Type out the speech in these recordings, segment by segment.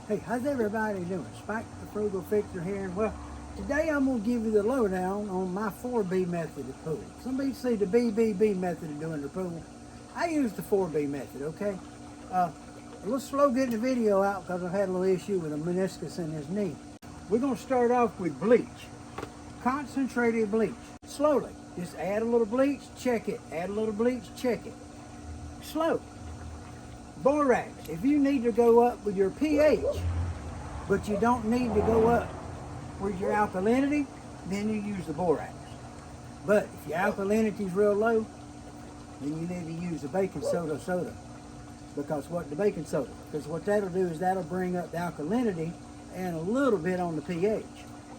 Hey, how's everybody doing? Spike the Frugal Fixer here, and well, today I'm going to give you the lowdown on my 4B method of pool. Somebody see the BBB method of doing the pool. I use the 4B method, okay? A little slow getting the video out because I've had a little issue with a meniscus in his knee. We're going to start off with bleach. Concentrated bleach. Slowly. Just add a little bleach, check it. Add a little bleach, check it. Slow. Borax. If you need to go up with your pH, but you don't need to go up with your alkalinity, then you use the borax. But if your alkalinity is real low, then you need to use the baking soda. Because what that'll do is that'll bring up the alkalinity and a little bit on the pH.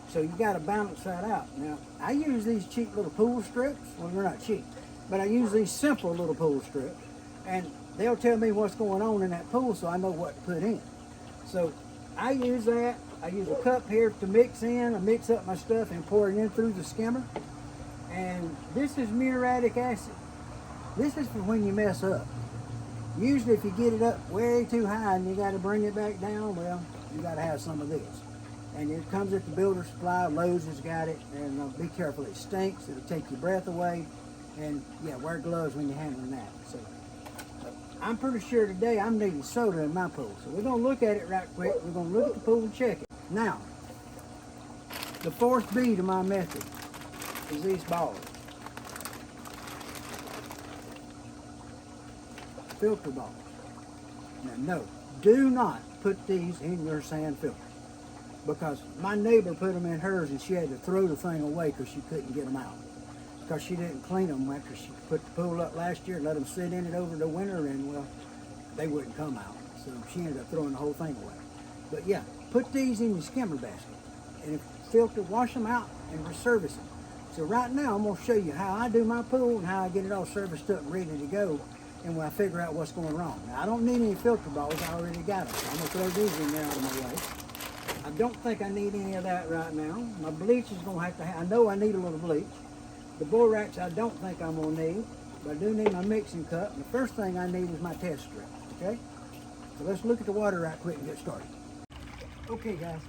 So you got to balance that out. Now, I use these cheap little pool strips. Well, they're not cheap, but I use these simple little pool strips, and they'll tell me what's going on in that pool so I know what to put in. So I use that. I use a cup here to mix in. I mix up my stuff and pour it in through the skimmer. And this is muriatic acid. This is for when you mess up. Usually if you get it up way too high and you got to bring it back down, well, you got to have some of this. And it comes at the builder supply. Lowe's has got it. And be careful, it stinks. It'll take your breath away. And yeah, wear gloves when you're handling that. So I'm pretty sure today I'm needing soda in my pool. So we're going to look at it right quick. We're going to look at the pool and check it. Now, the fourth B to my method is these balls. Filter balls. Now, no, do not put these in your sand filter. Because my neighbor put them in hers and she had to throw the thing away because she couldn't get them out. Because she didn't clean them after she put the pool up last year and let them sit in it over the winter, and well, they wouldn't come out. So she ended up throwing the whole thing away. But yeah, put these in your skimmer basket. And if filter, wash them out and reservice them. So right now I'm going to show you how I do my pool and how I get it all serviced up and ready to go, and when I figure out what's going wrong. Now I don't need any filter balls, I already got them. So I'm going to throw these in there out of my way. I don't think I need any of that right now. My bleach is going to have, I know I need a little bleach. The borax I don't think I'm going to need, but I do need my mixing cup. And the first thing I need is my test strip, okay? So let's look at the water right quick and get started. Okay guys,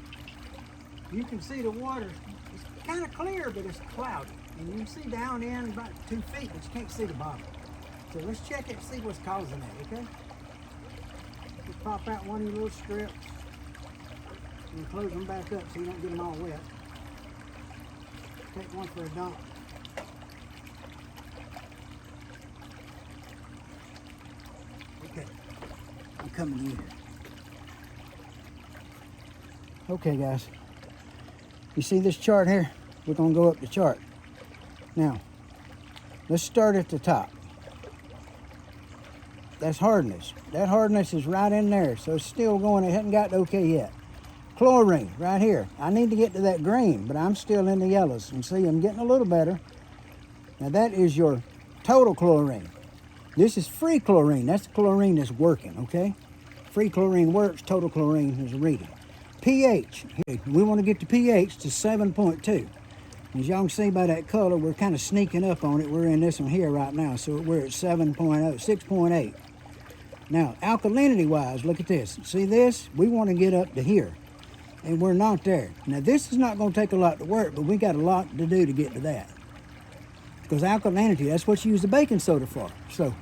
you can see the water, it's kind of clear, but it's cloudy. And you can see down in about 2 feet, but you can't see the bottom. So let's check it and see what's causing that, okay? Just pop out one of your little strips and close them back up so you don't get them all wet. Take one for a dump. Okay, I'm coming in. Okay guys, you see this chart here? We're gonna go up the chart. Now, let's start at the top. That's hardness. That hardness is right in there, so it's still going, it hasn't got to okay yet. Chlorine, right here. I need to get to that green, but I'm still in the yellows. And see, I'm getting a little better. Now that is your total chlorine. This is free chlorine. That's the chlorine that's working, okay? Free chlorine works, total chlorine is a reading. pH, we want to get the pH to 7.2. As y'all can see by that color, we're kind of sneaking up on it. We're in this one here right now, so we're at 7.0, 6.8. Now, alkalinity-wise, look at this. See this? We want to get up to here, and we're not there. Now, this is not going to take a lot to work, but we got a lot to do to get to that. Because alkalinity, that's what you use the baking soda for. So,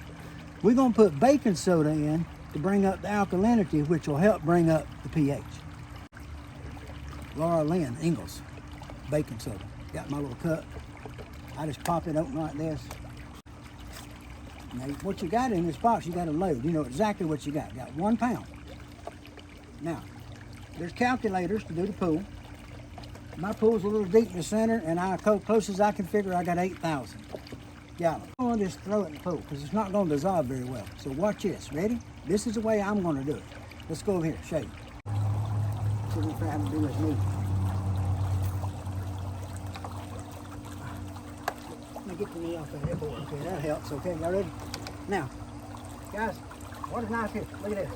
we're going to put baking soda in to bring up the alkalinity, which will help bring up the pH. Laura Lynn Ingalls, baking soda. Got my little cup. I just pop it open like this. Now, what you got in this box, you got to load. You know exactly what you got. You got 1 pound. Now, there's calculators to do the pool. My pool's a little deep in the center, and close as I can figure, I got 8,000 gallons. I'm going to just throw it in the pool because it's not going to dissolve very well. So watch this. Ready? This is the way I'm going to do it. Let's go over here, show you. See if I have to do this neat. Let me get the knee off of that board. Okay, that helps. Okay, y'all ready? Now, guys, water's nice here. Look at this.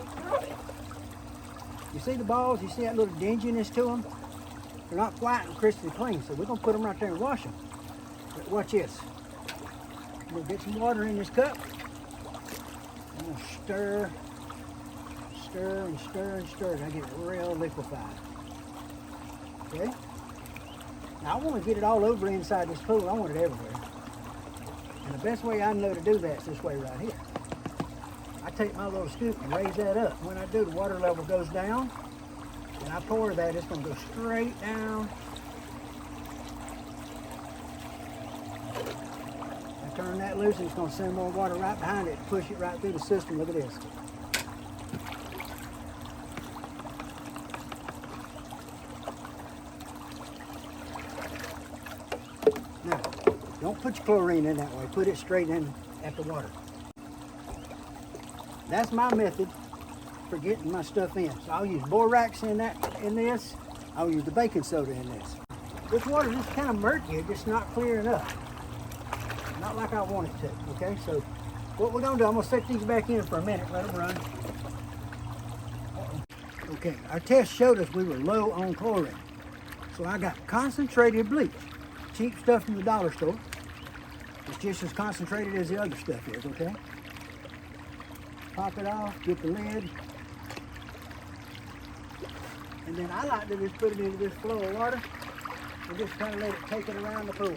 You see the balls? You see that little dinginess to them? They're not white and crystal clean, so we're going to put them right there and wash them. But watch this. We'll get some water in this cup. I'm going to stir stir and stir and stir and I get it real liquefied. Okay? Now I want to get it all over inside this pool. I want it everywhere. And the best way I know to do that is this way right here. I take my little scoop and raise that up. When I do, the water level goes down. And I pour that, it's going to go straight down. I turn that loose and it's going to send more water right behind it and push it right through the system. Look at this. Now, don't put your chlorine in that way. Put it straight in at the water. That's my method for getting my stuff in. So I'll use Borax in this. I'll use the baking soda in this. This water is just kind of murky. It's just not clear enough. Not like I want it to. Okay, so what we're gonna do, I'm gonna set these back in for a minute, let them run. Okay, our test showed us we were low on chlorine. So I got concentrated bleach. Cheap stuff from the dollar store. It's just as concentrated as the other stuff is, okay? Pop it off, get the lid. And then I like to just put it into this flow of water and just kind of let it take it around the pool.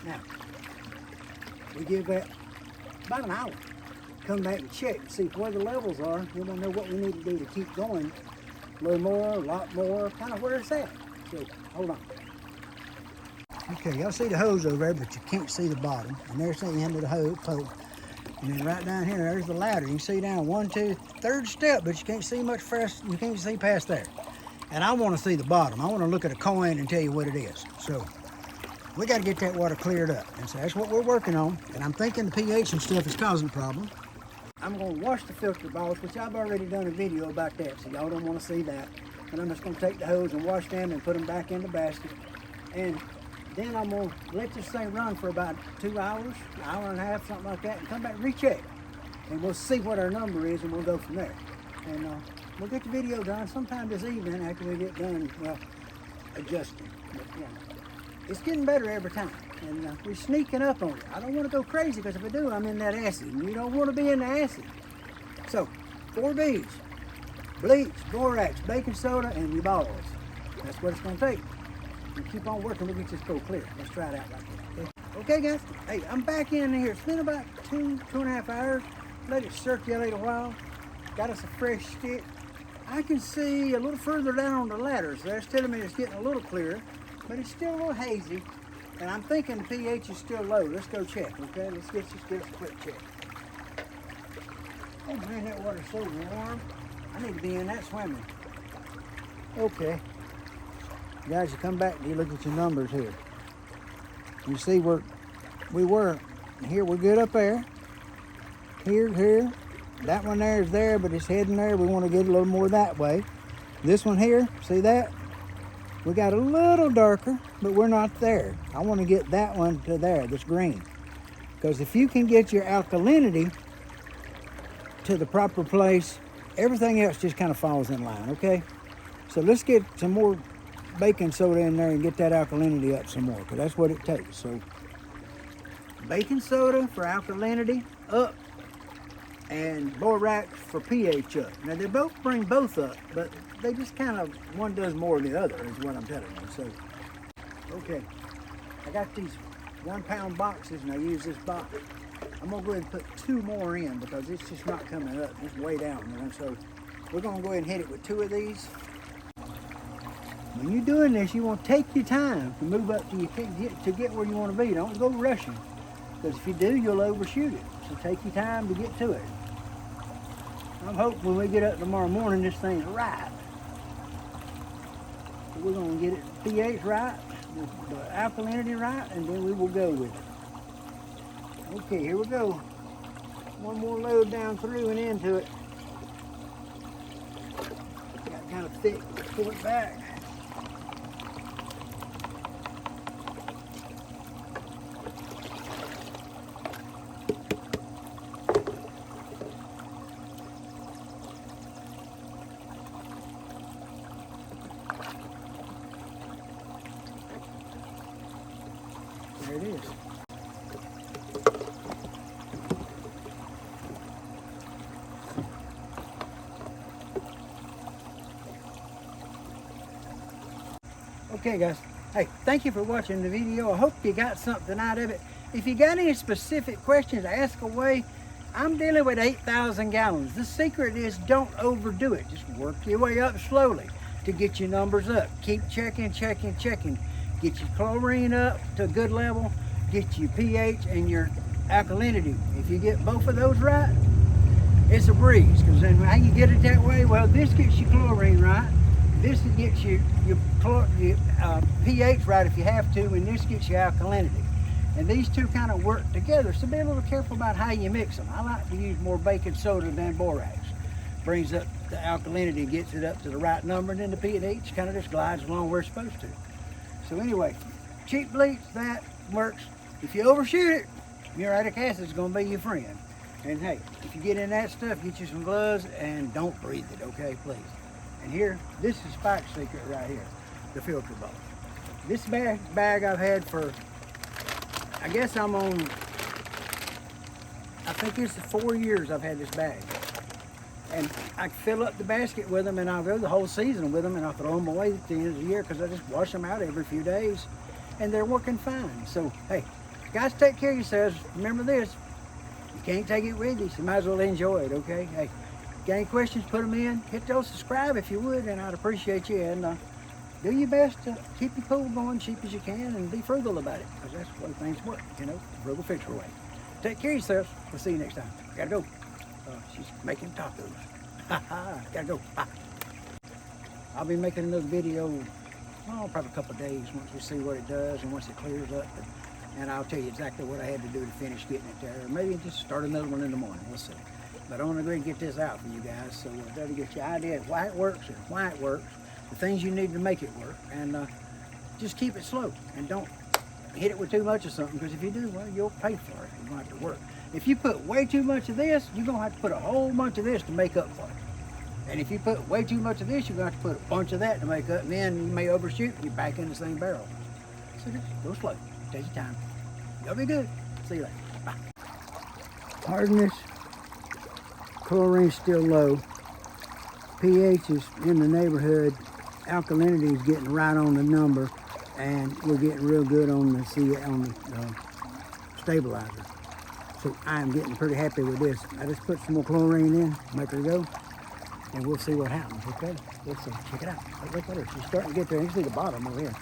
Now, we give that about an hour. Come back and check, see where the levels are. We don't know what we need to do to keep going. A little more, a lot more, kind of where it's at. So, hold on. Okay, y'all see the hose over there, but you can't see the bottom. And there's the end of the hose pole. And then right down here, there's the ladder. You can see down 1, 2, third step, but you can't see much fast. You can't see past there. And I want to see the bottom. I want to look at a coin and tell you what it is. So, we got to get that water cleared up. And so that's what we're working on. And I'm thinking the pH and stuff is causing the problem. I'm going to wash the filter balls, which I've already done a video about that, so y'all don't want to see that. And I'm just going to take the hose and wash them and put them back in the basket. And then I'm going to let this thing run for about 2 hours, an hour and a half, something like that, and come back and recheck. And we'll see what our number is, and we'll go from there. And we'll get the video done sometime this evening after we get done, well, adjusting. But, it's getting better every time. And we're sneaking up on it. I don't want to go crazy because if I do, I'm in that acid. And you don't want to be in the acid. So, 4 Bs. Bleach, borax, baking soda, and your balls. That's what it's going to take. We keep on working, we'll get this pool clear. Let's try it out like that. Okay, guys? Hey, I'm back in here. It's been about 2.5 hours. Let it circulate a while. Got us a fresh stick. I can see a little further down on the ladder. So that's telling me it's getting a little clearer. But it's still a little hazy. And I'm thinking the pH is still low. Let's go check, okay? Let's get a quick check. Oh man, that water's so warm. I need to be in that swimming. Okay. Guys, you come back and you look at your numbers here. You see where we were. Here, we're good up there. Here. That one there is there, but it's heading there. We want to get a little more that way. This one here, see that? We got a little darker, but we're not there. I want to get that one to there, this green. Because if you can get your alkalinity to the proper place, everything else just kind of falls in line, okay? So let's get some more baking soda in there and get that alkalinity up some more, because that's what it takes. So baking soda for alkalinity up, and borax for pH up. Now they both bring both up, but they just kind of, one does more than the other is what I'm telling you. So, okay, I got these 1 pound boxes and I use this box. I'm gonna go ahead and put 2 more in because it's just not coming up, it's way down, you know? So we're gonna go ahead and hit it with 2 of these. When you're doing this, you want to take your time to move up to get where you want to be. Don't go rushing, because if you do, you'll overshoot it. So take your time to get to it. I'm hoping when we get up tomorrow morning, this thing's right. So we're going to get it pH right, the alkalinity right, and then we will go with it. Okay, here we go. One more load down through and into it. Got kind of thick, pull it back. There it is. Okay guys, hey, thank you for watching the video. I hope you got something out of it. If you got any specific questions, ask away. I'm dealing with 8,000 gallons. The secret is don't overdo it. Just work your way up slowly to get your numbers up. Keep checking. Get your chlorine up to a good level. Get your pH and your alkalinity. If you get both of those right, it's a breeze. Because then how you get it that way? Well, this gets your chlorine right. This gets your pH right if you have to, and this gets your alkalinity. And these two kind of work together, so be a little careful about how you mix them. I like to use more baking soda than borax. Brings up the alkalinity, gets it up to the right number, and then the pH kind of just glides along where it's supposed to. So anyway, cheap bleach, that works. If you overshoot it, muriatic acid is going to be your friend. And hey, if you get in that stuff, get you some gloves and don't breathe it, okay, please. And here, this is Spike's secret right here, the filter bowl. This bag I've had for, I guess I'm on, I think it's 4 years I've had this bag. And I fill up the basket with them, and I'll go the whole season with them, and I'll throw them away at the end of the year because I just wash them out every few days, and they're working fine. So, hey, guys, take care of yourselves. Remember this, you can't take it with you, so you might as well enjoy it, okay? Hey, got any questions, put them in. Hit those subscribe if you would, and I'd appreciate you. And do your best to keep your pool going cheap as you can and be frugal about it, because that's the way things work, you know, Frugal Fixer way. Take care of yourselves. We'll see you next time. Gotta go. She's making tacos. Gotta go. Bye. I'll be making another video, well, probably a couple of days once we see what it does and once it clears up. And I'll tell you exactly what I had to do to finish getting it there. Or maybe just start another one in the morning. We'll see. But I want to go and get this out for you guys, so that'll get you an idea of why it works and why it works, the things you need to make it work, and just keep it slow and don't hit it with too much of something, because if you do, well, you'll pay for it. You're going to have to work. If you put way too much of this, you're going to have to put a whole bunch of this to make up for it. And if you put way too much of this, you're going to have to put a bunch of that to make up, and then you may overshoot and you're back in the same barrel. So just go slow. Take your time. You'll be good. See you later. Bye. Hardness. Chlorine's still low. pH is in the neighborhood. Alkalinity is getting right on the number, and we're getting real good on the stabilizer. So I'm getting pretty happy with this. I just put some more chlorine in, make her go, and we'll see what happens. Okay, let's see. Check it out. Look at her. She's starting to get there. You can see the bottom over here.